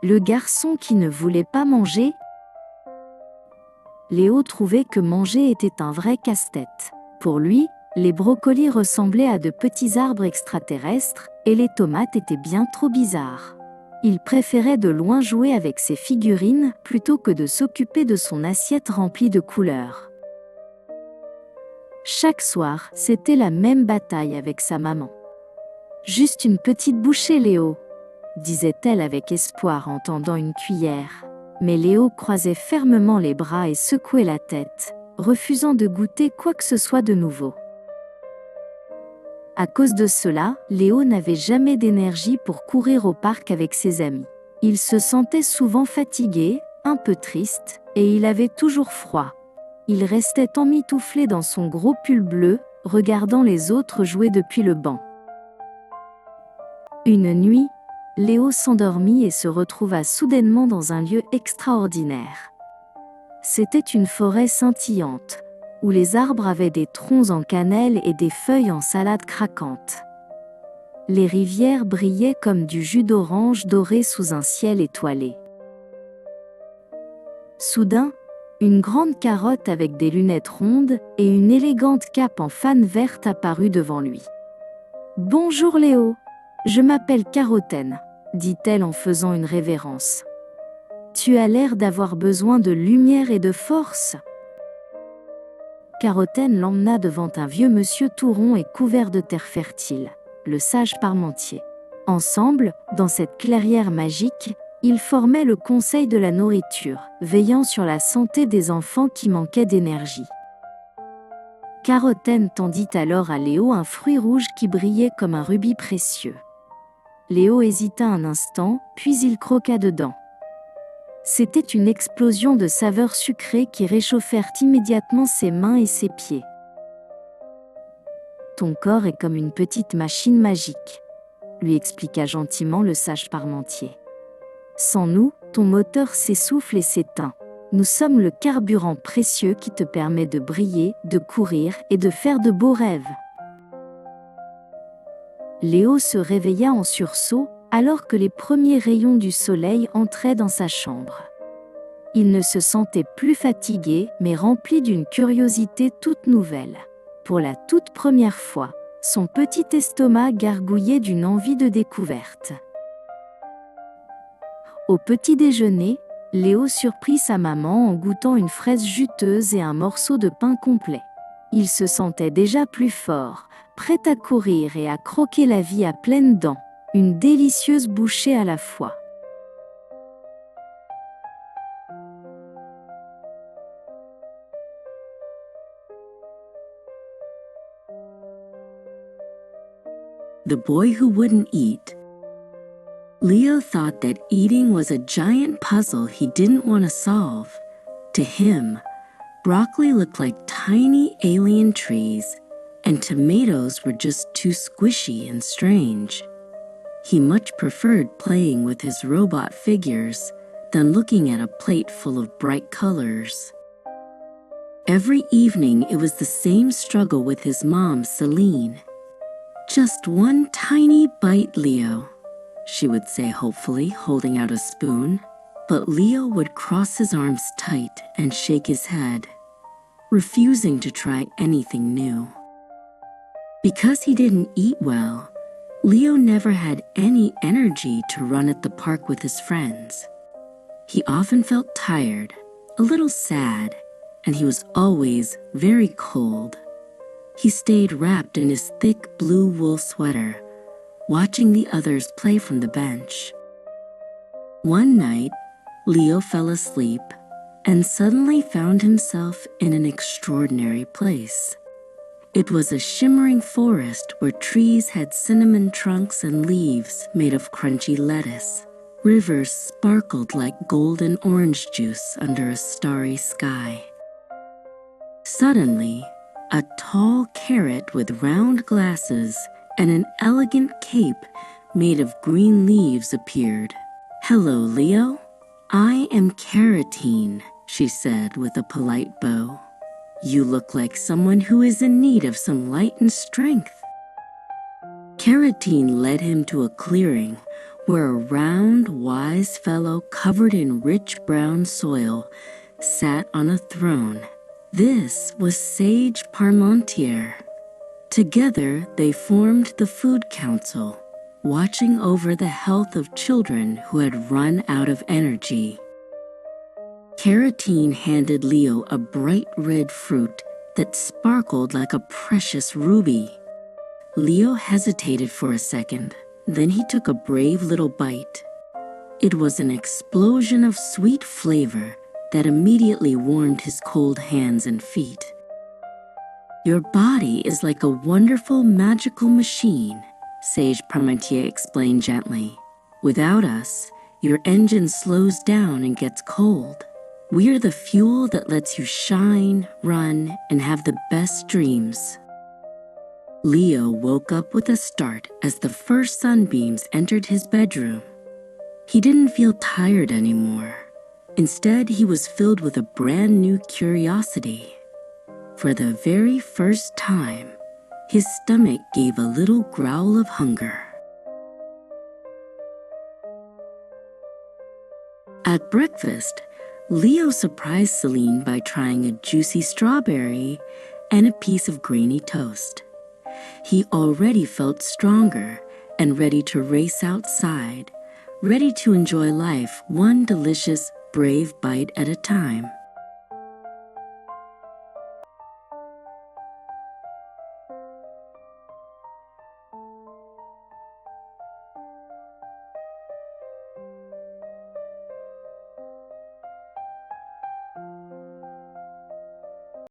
Le garçon qui ne voulait pas manger? Léo trouvait que manger était un vrai casse-tête. Pour lui, les brocolis ressemblaient à de petits arbres extraterrestres, et les tomates étaient bien trop bizarres. Il préférait de loin jouer avec ses figurines plutôt que de s'occuper de son assiette remplie de couleurs. Chaque soir, c'était la même bataille avec sa maman. « Juste une petite bouchée, Léo », disait-elle avec espoir en tendant une cuillère. Mais Léo croisait fermement les bras et secouait la tête, refusant de goûter quoi que ce soit de nouveau. À cause de cela, Léo n'avait jamais d'énergie pour courir au parc avec ses amis. Il se sentait souvent fatigué, un peu triste, et il avait toujours froid. Il restait emmitouflé dans son gros pull bleu, regardant les autres jouer depuis le banc. Une nuit, Léo s'endormit et se retrouva soudainement dans un lieu extraordinaire. C'était une forêt scintillante, où les arbres avaient des troncs en cannelle et des feuilles en salade craquante. Les rivières brillaient comme du jus d'orange doré sous un ciel étoilé. Soudain, une grande carotte avec des lunettes rondes et une élégante cape en fan verte apparut devant lui. « Bonjour Léo, je m'appelle Carottène, » dit-elle en faisant une révérence. « Tu as l'air d'avoir besoin de lumière et de force. » Carottène l'emmena devant un vieux monsieur tout rond et couvert de terre fertile, le sage parmentier. Ensemble, dans cette clairière magique, ils formaient le conseil de la nourriture, veillant sur la santé des enfants qui manquaient d'énergie. Carottène tendit alors à Léo un fruit rouge qui brillait comme un rubis précieux. Léo hésita un instant, puis il croqua dedans. C'était une explosion de saveurs sucrées qui réchauffèrent immédiatement ses mains et ses pieds. « Ton corps est comme une petite machine magique, » lui expliqua gentiment le sage parmentier. « Sans nous, ton moteur s'essouffle et s'éteint. Nous sommes le carburant précieux qui te permet de briller, de courir et de faire de beaux rêves. » Léo se réveilla en sursaut, alors que les premiers rayons du soleil entraient dans sa chambre. Il ne se sentait plus fatigué, mais rempli d'une curiosité toute nouvelle. Pour la toute première fois, son petit estomac gargouillait d'une envie de découverte. Au petit déjeuner, Léo surprit sa maman en goûtant une fraise juteuse et un morceau de pain complet. Il se sentait déjà plus fort, prêt à courir et à croquer la vie à pleines dents. Une délicieuse bouchée à la fois. The boy who wouldn't eat. Leo thought that eating was a giant puzzle he didn't want to solve. To him, broccoli looked like tiny alien trees, and tomatoes were just too squishy and strange. He much preferred playing with his robot figures than looking at a plate full of bright colors. Every evening it was the same struggle with his mom, Celine. "Just one tiny bite, Leo," she would say hopefully, holding out a spoon. But Leo would cross his arms tight and shake his head, refusing to try anything new. Because he didn't eat well, Leo never had any energy to run at the park with his friends. He often felt tired, a little sad, and he was always very cold. He stayed wrapped in his thick blue wool sweater, watching the others play from the bench. One night, Leo fell asleep and suddenly found himself in an extraordinary place. It was a shimmering forest where trees had cinnamon trunks and leaves made of crunchy lettuce. Rivers sparkled like golden orange juice under a starry sky. Suddenly, a tall carrot with round glasses and an elegant cape made of green leaves appeared. "Hello, Leo. I am Carotene," she said with a polite bow. "You look like someone who is in need of some light and strength." Carotene led him to a clearing where a round, wise fellow covered in rich brown soil sat on a throne. This was Sage Parmentier. Together, they formed the Food Council, watching over the health of children who had run out of energy. Carotine handed Leo a bright red fruit that sparkled like a precious ruby. Leo hesitated for a second, then he took a brave little bite. It was an explosion of sweet flavor that immediately warmed his cold hands and feet. Your body is like a wonderful magical machine, Sage Parmentier explained gently. Without us, your engine slows down and gets cold. We're the fuel that lets you shine, run, and have the best dreams. Leo woke up with a start as the first sunbeams entered his bedroom. He didn't feel tired anymore. Instead, he was filled with a brand new curiosity. For the very first time, his stomach gave a little growl of hunger. At breakfast, Leo surprised Celine by trying a juicy strawberry and a piece of grainy toast. He already felt stronger and ready to race outside, ready to enjoy life one delicious, brave bite at a time.